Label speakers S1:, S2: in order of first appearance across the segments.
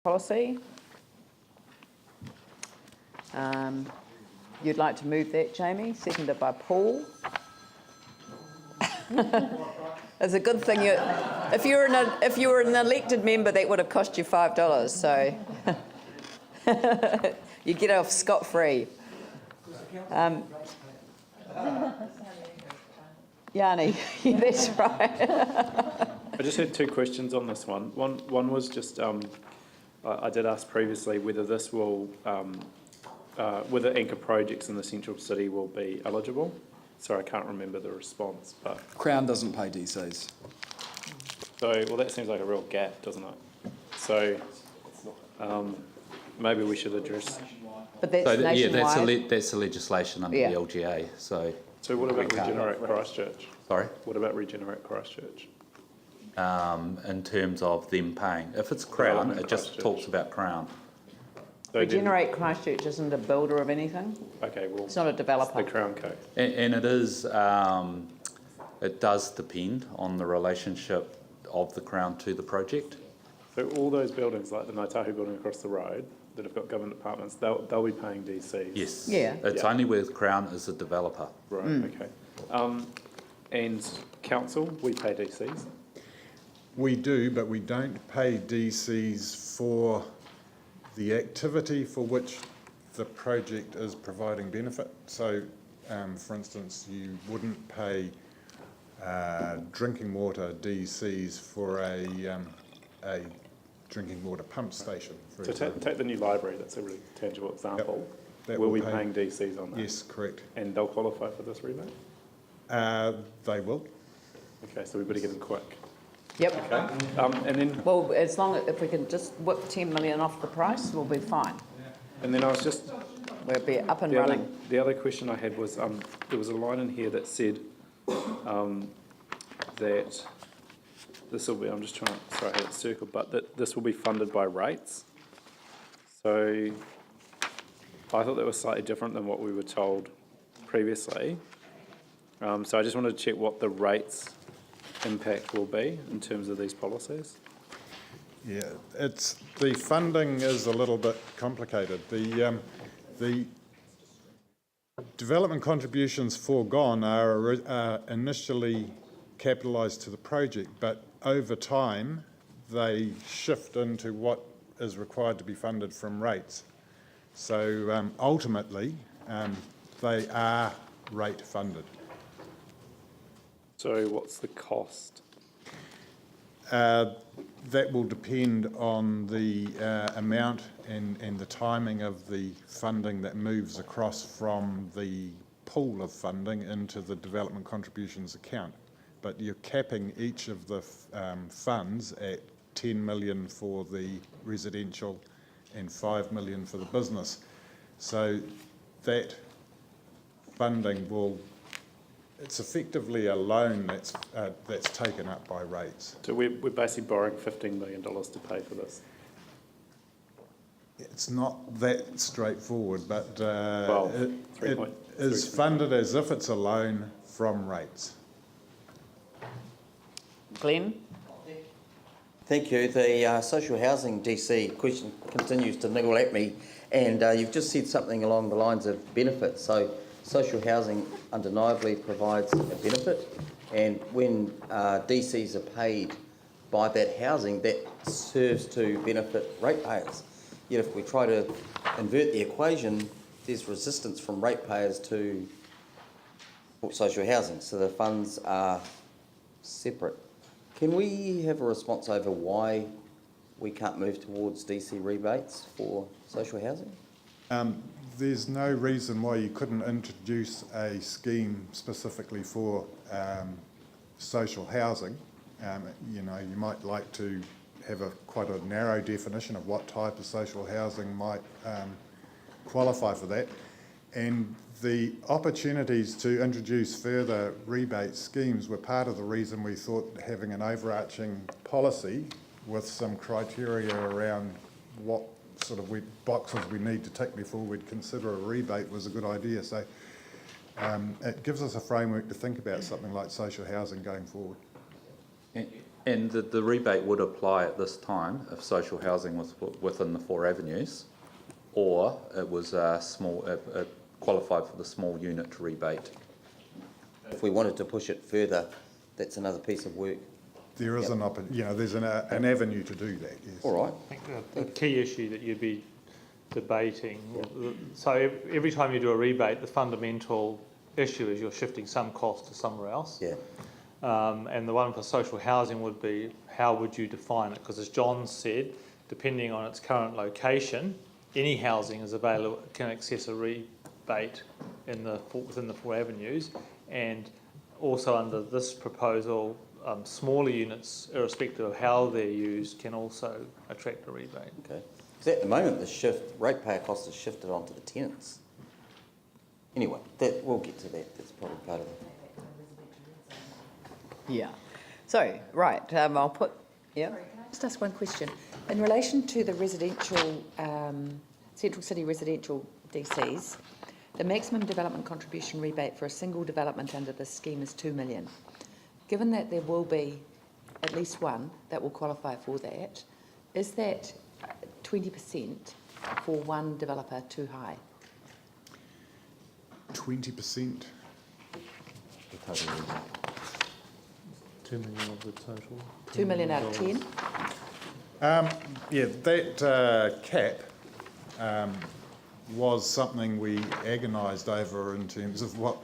S1: policy. You'd like to move that, Jamie? Seconded by Paul. It's a good thing if you were an elected member, that would have cost you $5. So you get off scot-free. Yanni, yeah, that's right.
S2: I just had two questions on this one. One was just I did ask previously whether this will whether anchor projects in the central city will be eligible. Sorry, I can't remember the response, but
S3: Crown doesn't pay DCs.
S2: so well that seems like a real gap, doesn't it? So maybe we should address.
S1: But that's nationwide.
S4: Yeah, that's the legislation under the LGA. So
S2: what about Regenerate Christchurch?
S4: Sorry?
S2: What about Regenerate Christchurch?
S4: In terms of them paying, if it's Crown, it just talks about Crown.
S2: So
S1: Regenerate Christchurch isn't a builder of anything.
S2: Okay, well,
S1: it's not a developer.
S2: It's the Crown Code.
S4: And it is, it does depend on the relationship of the Crown to the project.
S2: So all those buildings, like the Ngaitahu building across the road, that have got government departments, they'll be paying DCs.
S4: Yes.
S1: Yeah.
S4: It's only where the Crown is a developer.
S2: Right. Okay. And council, we pay DCs.
S5: We do, but we don't pay DCs for the activity for which the project is providing benefit. So, for instance, you wouldn't pay drinking water DCs for a drinking water pump station, for example.
S2: Take the new library, that's a really tangible example.
S5: Yep.
S2: Will we be paying DCs on that?
S5: Yes, correct.
S2: And they'll qualify for this rebate?
S5: They will.
S2: Okay, so we better get them quick.
S1: Yep.
S2: Okay. And then.
S1: Well, as long as if we can just whip 10 million off the price, we'll be fine.
S2: And then I was just.
S1: We'll be up and running.
S2: The other question I had was there was a line in here that said that this will be. I'm just trying. Sorry, I had it circled, but that this will be funded by rates. So I thought that was slightly different than what we were told previously. So I just wanted to check what the rates impact will be in terms of these policies.
S5: Yeah, the funding is a little bit complicated. The development contributions foregone are initially capitalised to the project, but over time they shift into what is required to be funded from rates. So ultimately they are rate funded.
S2: So what's the cost?
S5: That will depend on the amount and the timing of the funding that moves across from the pool of funding into the development contributions account. But you're capping each of the funds at 10 million for the residential and 5 million for the business. So that funding will, it's effectively a loan that's taken up by rates.
S2: So we're basically borrowing $15 million to pay for this.
S5: It's not that straightforward, but it is funded as if it's a loan from rates.
S1: Glenn?
S6: Thank you. The social housing DC question continues to niggle at me, and you've just said something along the lines of benefits. So social housing undeniably provides a benefit, and when DCs are paid by that housing, that serves to benefit ratepayers. Yet if we try to invert the equation, there's resistance from ratepayers to social housing, so the funds are separate. Can we have a response over why we can't move towards DC rebates for social housing?
S5: There's no reason why you couldn't introduce a scheme specifically for social housing. You know, you might like to have quite a narrow definition of what type of social housing might qualify for that. And the opportunities to introduce further rebate schemes were part of the reason we thought having an overarching policy with some criteria around what sort of boxes we need to tick before we'd consider a rebate was a good idea. So it gives us a framework to think about something like social housing going forward.
S4: And the rebate would apply at this time if social housing was within the 4 avenues, or it was it qualified for the small unit rebate.
S6: If we wanted to push it further, that's another piece of work.
S5: There is there's an avenue to do that, yes.
S6: All right.
S7: I think the key issue that you'd be debating, so every time you do a rebate, the fundamental issue is you're shifting some cost to somewhere else.
S6: Yeah.
S7: And the one for social housing would be, how would you define it? Because as John said, depending on its current location, any housing is available, can access a rebate within the 4 avenues, and also under this proposal, smaller units, irrespective of how they're used, can also attract a rebate.
S6: Okay. Because at the moment, the ratepayer cost is shifted onto the tenants. Anyway, we'll get to that. That's probably part of it.
S1: Yeah. So, right, I'll put, yeah.
S8: Just ask one question. In relation to the residential, Central City residential DCs, the maximum development contribution rebate for a single development under this scheme is 2 million. Given that there will be at least one that will qualify for that, is that 20% for one developer too high?
S5: 20%.
S7: 2 million of the total.
S8: 2 million out of 10?
S5: Yeah, that cap was something we agonised over in terms of what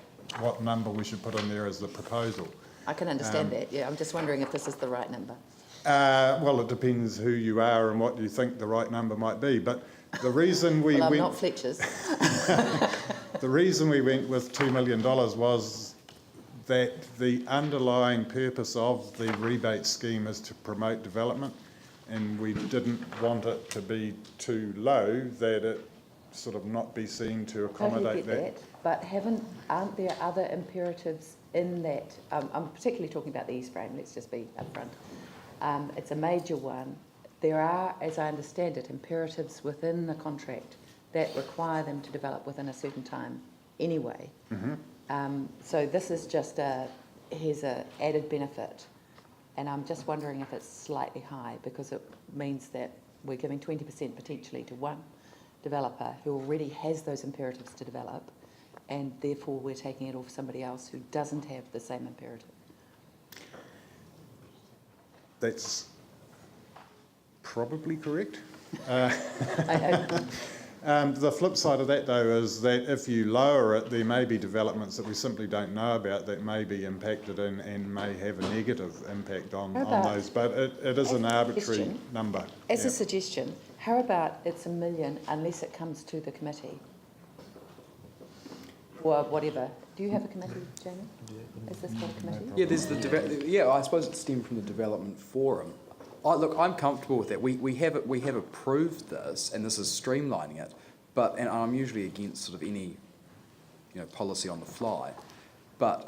S5: number we should put in there as the proposal.
S8: I can understand that, yeah. I'm just wondering if this is the right number.
S5: Well, it depends who you are and what you think the right number might be. But the reason we
S8: Well, I'm
S5: went,
S8: not Fletcher's.
S5: the reason we went with $2 million was that the underlying purpose of the rebate scheme is to promote development, and we didn't want it to be too low that it sort of not be seen to accommodate
S8: Totally get that. But aren't there other imperatives in that? I'm particularly talking about the East Frame, let's just be upfront. It's a major one. There are, as I understand it, imperatives within the contract that require them to develop within a certain time anyway. Mm-hmm. So this is just here's an added benefit. And I'm just wondering if it's slightly high, because it means that we're giving 20% potentially to one developer who already has those imperatives to develop, and therefore we're taking it off somebody else who doesn't have the same imperative.
S5: That's probably correct.
S8: I hope.
S5: The flip side of that, though, is that if you lower it, there may be developments that we simply don't know about that may be impacted and may have a negative impact on those. But it is an arbitrary number.
S8: As a suggestion, how about it's $1 million unless it comes to the committee? Or whatever. Do you have a committee, Jamie? Is this got a committee?
S3: Yeah, there's I suppose it stemmed from the development forum. Look, I'm comfortable with that. We have approved this, and this is streamlining it. And I'm usually against sort of any, policy on the fly. But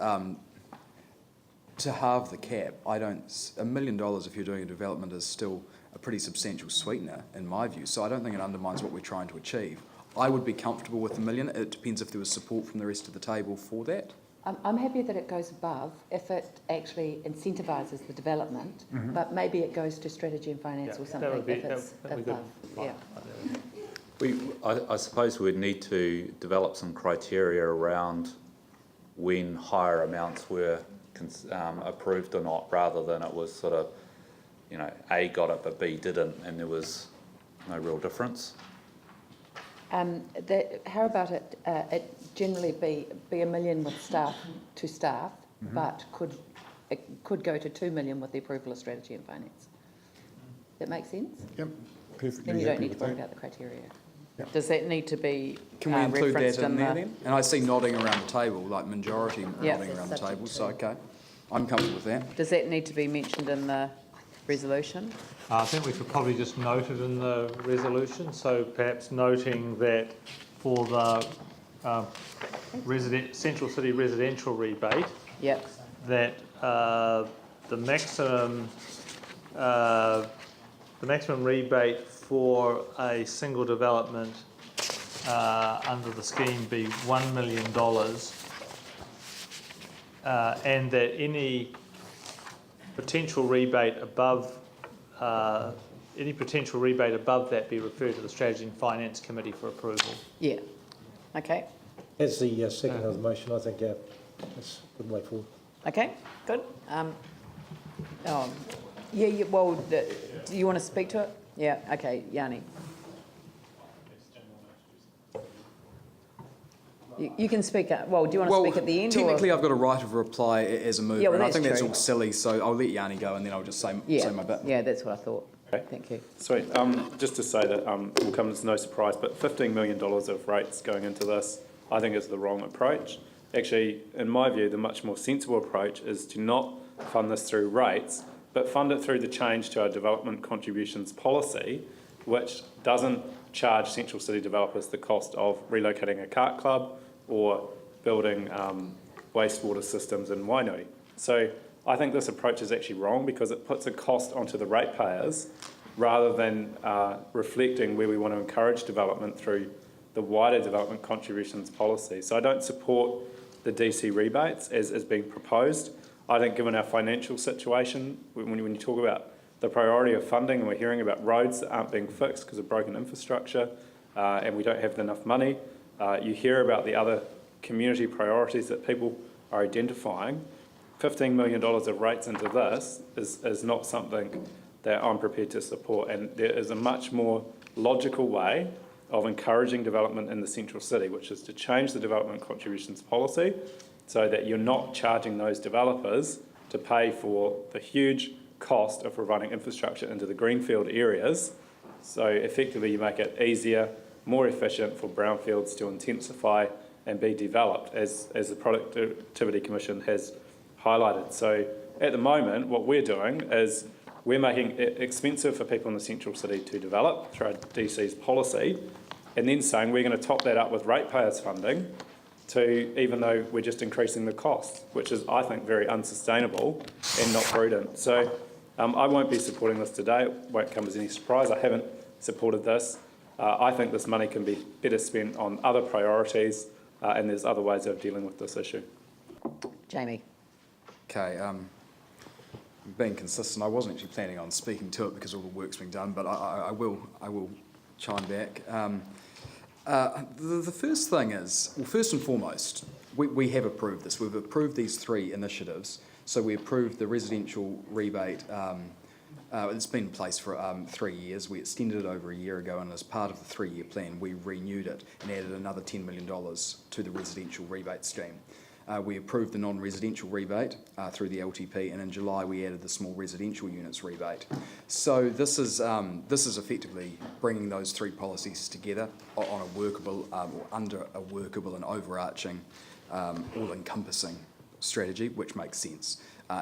S3: to halve the cap, $1 million if you're doing a development is still a pretty substantial sweetener in my view. So I don't think it undermines what we're trying to achieve. I would be comfortable with $1 million. It depends if there was support from the rest of the table for that.
S8: I'm happy that it goes above if it actually incentivises the development, but maybe it goes to strategy and finance or something if it's above. Yeah.
S4: I suppose we'd need to develop some criteria around when higher amounts were approved or not, rather than it was sort of, A got it but B didn't, and there was no real difference.
S8: How about it generally be $1 million with staff, but it could go to $2 million with the approval of strategy and finance. That make sense?
S5: Yep, perfectly.
S8: Then you don't need to worry about the criteria.
S5: Yep.
S1: Does that need to be
S3: Can we include
S1: referenced
S3: that in there
S1: the...
S3: then? And I see nodding around the table, like majority
S1: Yeah.
S3: nodding around the table, so okay. I'm comfortable with that.
S1: Does that need to be mentioned in the resolution?
S7: I think we could probably just note it in the resolution, so perhaps noting that for the Central City residential rebate,
S1: Yep.
S7: that the maximum rebate for a single development under the scheme be $1 million, and that any potential rebate above, any potential rebate above that be referred to the Strategy and Finance Committee for approval.
S1: Yeah. Okay.
S9: As the second of the motion, I think that's a good way forward.
S1: Okay. Good. Well, do you want to speak to it? Yeah. Okay. Yanni. You can speak. Well, do you want to speak at the end?
S3: Technically, I've got a right of reply as a mover,
S1: Yeah, well,
S3: and I
S1: that's
S3: think that's
S1: true.
S3: all silly. So I'll let Yanni go, and then I'll just say my bit.
S1: Yeah, that's what I thought.
S2: Okay.
S1: Thank you.
S2: Sweet. Just to say that will come as no surprise, but $15 million of rates going into this, I think is the wrong approach. Actually, in my view, the much more sensible approach is to not fund this through rates, but fund it through the change to our development contributions policy, which doesn't charge central city developers the cost of relocating a kart club or building wastewater systems in Wainui. So I think this approach is actually wrong because it puts a cost onto the ratepayers rather than reflecting where we want to encourage development through the wider development contributions policy. So I don't support the DC rebates as being proposed. I think given our financial situation, when you talk about the priority of funding, and we're hearing about roads that aren't being fixed because of broken infrastructure, and we don't have enough money, you hear about the other community priorities that people are identifying. $15 million of rates into this is not something that I'm prepared to support, and there is a much more logical way of encouraging development in the central city, which is to change the development contributions policy so that you're not charging those developers to pay for the huge cost of providing infrastructure into the greenfield areas. So effectively you make it easier, more efficient for brownfields to intensify and be developed, as the Productivity Commission has highlighted. So at the moment, what we're doing is we're making it expensive for people in the central city to develop through our DC's policy, and then saying we're going to top that up with ratepayers funding, even though we're just increasing the cost, which is, I think, very unsustainable and not prudent. So I won't be supporting this today. It won't come as any surprise. I haven't supported this. I think this money can be better spent on other priorities, and there's other ways of dealing with this issue.
S1: Jamie.
S3: Okay. Being consistent, I wasn't actually planning on speaking to it because all the work's been done, but I will chime back. The first thing is, well, first and foremost, we have approved this. We've approved these three initiatives. So we approved the residential rebate. It's been in place for 3 years. We extended it over a year ago, and as part of the 3-year plan, we renewed it and added another $10 million to the residential rebate scheme. We approved the non-residential rebate through the LTP, and in July we added the small residential units rebate. So this is effectively bringing those three policies together on a workable, or under a workable and overarching, all-encompassing strategy, which makes sense.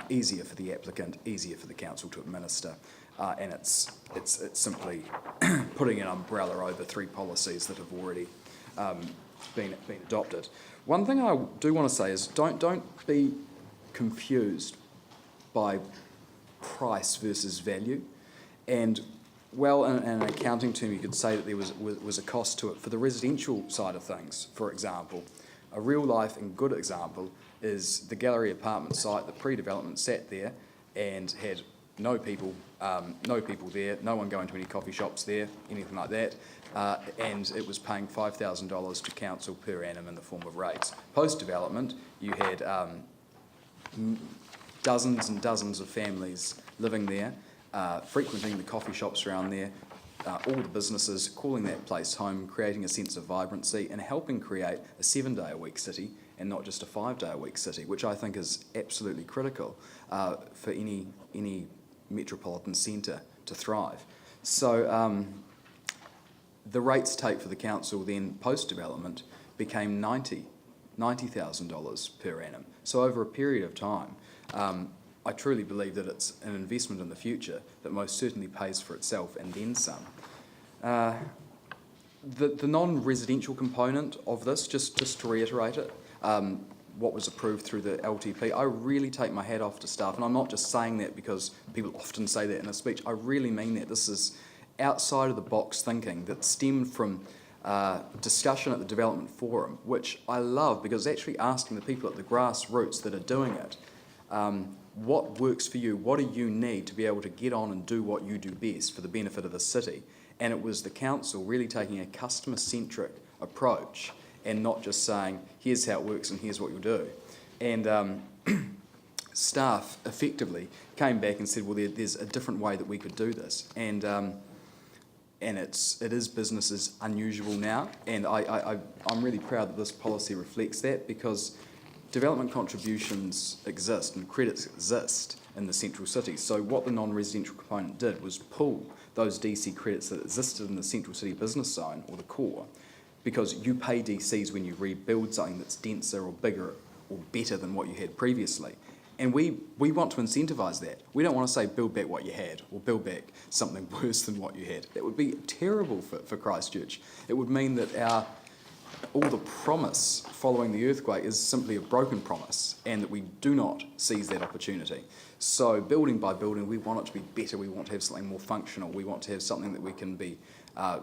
S3: Easier for the applicant, easier for the council to administer, and it's simply putting an umbrella over three policies that have already been adopted. One thing I do want to say is don't be confused by price versus value. And well, in an accounting term, you could say that there was a cost to it. For the residential side of things, for example, a real life and good example is the Gallery apartment site. The pre-development sat there and had no people there, no one going to any coffee shops there, anything like that. And it was paying $5,000 to council per annum in the form of rates. Post-development, you had dozens and dozens of families living there, frequenting the coffee shops around there, all the businesses calling that place home, creating a sense of vibrancy and helping create a 7-day-a-week city and not just a 5-day-a-week city, which I think is absolutely critical for any metropolitan centre to thrive. So the rates take for the council then post-development became $90,000 per annum. So over a period of time, I truly believe that it's an investment in the future that most certainly pays for itself and then some. The non-residential component of this, just to reiterate it, what was approved through the LTP, I really take my hat off to staff, and I'm not just saying that because people often say that in a speech. I really mean that. This is outside of the box thinking that stemmed from discussion at the Development Forum, which I love because it's actually asking the people at the grassroots that are doing it, what works for you, what do you need to be able to get on and do what you do best for the benefit of the city. And it was the council really taking a customer-centric approach and not just saying, here's how it works and here's what you'll do. And staff effectively came back and said, well, there's a different way that we could do this. And it is business as unusual now, and I'm really proud that this policy reflects that, because development contributions exist and credits exist in the central city. So what the non-residential component did was pull those DC credits that existed in the central city business zone, or the core, because you pay DCs when you rebuild something that's denser or bigger or better than what you had previously. And we want to incentivise that. We don't want to say build back what you had or build back something worse than what you had. That would be terrible for Christchurch. It would mean that all the promise following the earthquake is simply a broken promise, and that we do not seize that opportunity. So building by building, we want it to be better. We want to have something more functional. We want to have something that we can be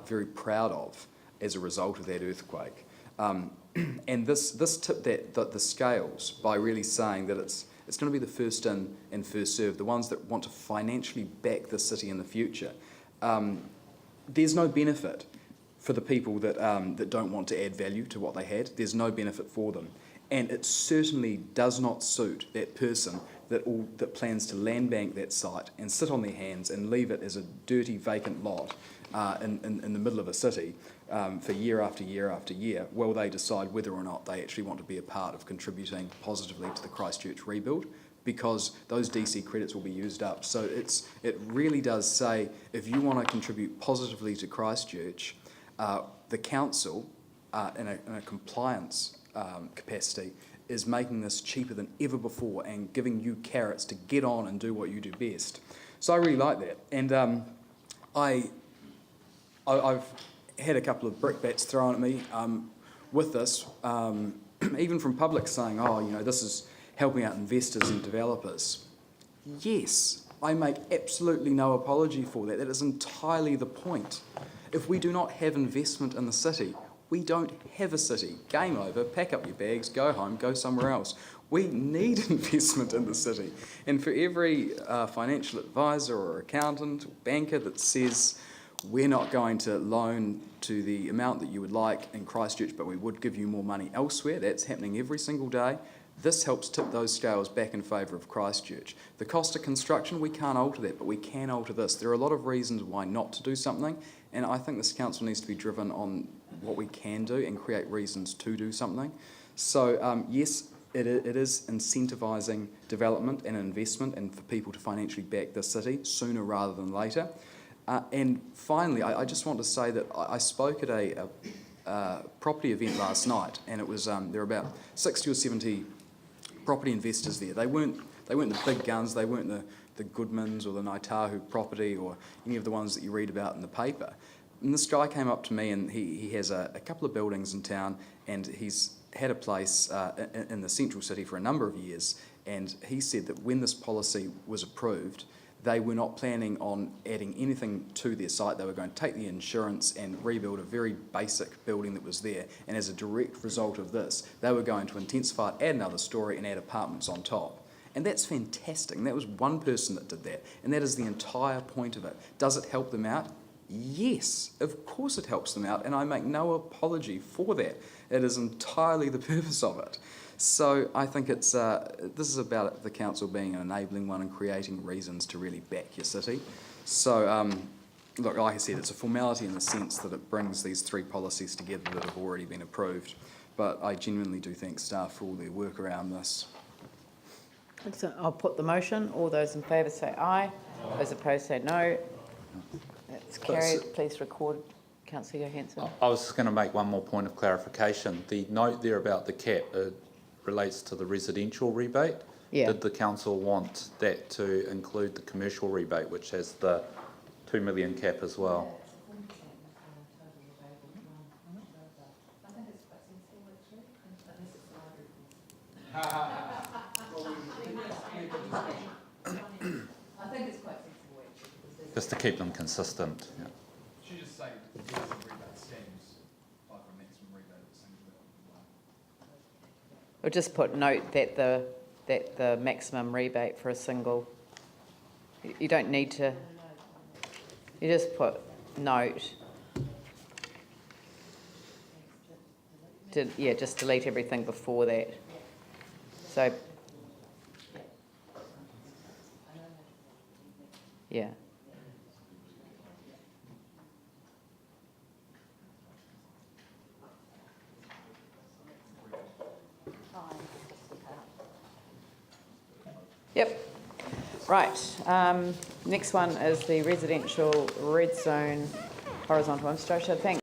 S3: very proud of as a result of that earthquake. And this tipped the scales by really saying that it's going to be the first in and first served, the ones that want to financially back the city in the future. There's no benefit for the people that don't want to add value to what they had. There's no benefit for them. And it certainly does not suit that person that plans to land bank that site and sit on their hands and leave it as a dirty, vacant lot in the middle of a city for year after year after year, while they decide whether or not they actually want to be a part of contributing positively to the Christchurch rebuild, because those DC credits will be used up. So it really does say, if you want to contribute positively to Christchurch, the council, in a compliance capacity, is making this cheaper than ever before and giving you carrots to get on and do what you do best. So I really like that. And I've had a couple of brickbats thrown at me with this, even from public saying, this is helping out investors and developers. Yes, I make absolutely no apology for that. That is entirely the point. If we do not have investment in the city, we don't have a city. Game over, pack up your bags, go home, go somewhere else. We need investment in the city. And for every financial advisor or accountant or banker that says, we're not going to loan to the amount that you would like in Christchurch, but we would give you more money elsewhere, that's happening every single day. This helps tip those scales back in favour of Christchurch. The cost of construction, we can't alter that, but we can alter this. There are a lot of reasons why not to do something, and I think this council needs to be driven on what we can do and create reasons to do something. So yes, it is incentivising development and investment, and for people to financially back the city sooner rather than later. And finally, I just want to say that I spoke at a property event last night, and it was there were about 60 or 70 property investors there. They weren't the big guns. They weren't the Goodmans or the Naitahu property or any of the ones that you read about in the paper. And this guy came up to me, and he has a couple of buildings in town, and he's had a place in the central city for a number of years. And he said that when this policy was approved, they were not planning on adding anything to their site. They were going to take the insurance and rebuild a very basic building that was there. And as a direct result of this, they were going to intensify it, add another story, and add apartments on top. And that's fantastic. And that was one person that did that. And that is the entire point of it. Does it help them out? Yes, of course it helps them out. And I make no apology for that. It is entirely the purpose of it. So I think this is about the council being an enabling one and creating reasons to really back your city. So, look, like I said, it's a formality in the sense that it brings these three policies together that have already been approved. But I genuinely do thank staff for all their work around this.
S8: So I'll put the motion. All those in favour say aye. Those opposed say no. That's carried. Please record. Councillor Johansson.
S4: I was just going to make one more point of clarification. The note there about the cap relates to the residential rebate.
S8: Yeah.
S4: Did the council want that to include the commercial rebate, which has the 2 million cap as well? Just to keep them consistent. Yeah.
S3: Should you just say the rebate schemes, like a maximum rebate at the same level?
S8: We'll just put note that
S1: that the maximum rebate for a single, you don't need to, you just put note. Yeah, just delete everything before that. So, yeah. Yep. Right. Next one is the residential red zone horizontal infrastructure. Thanks.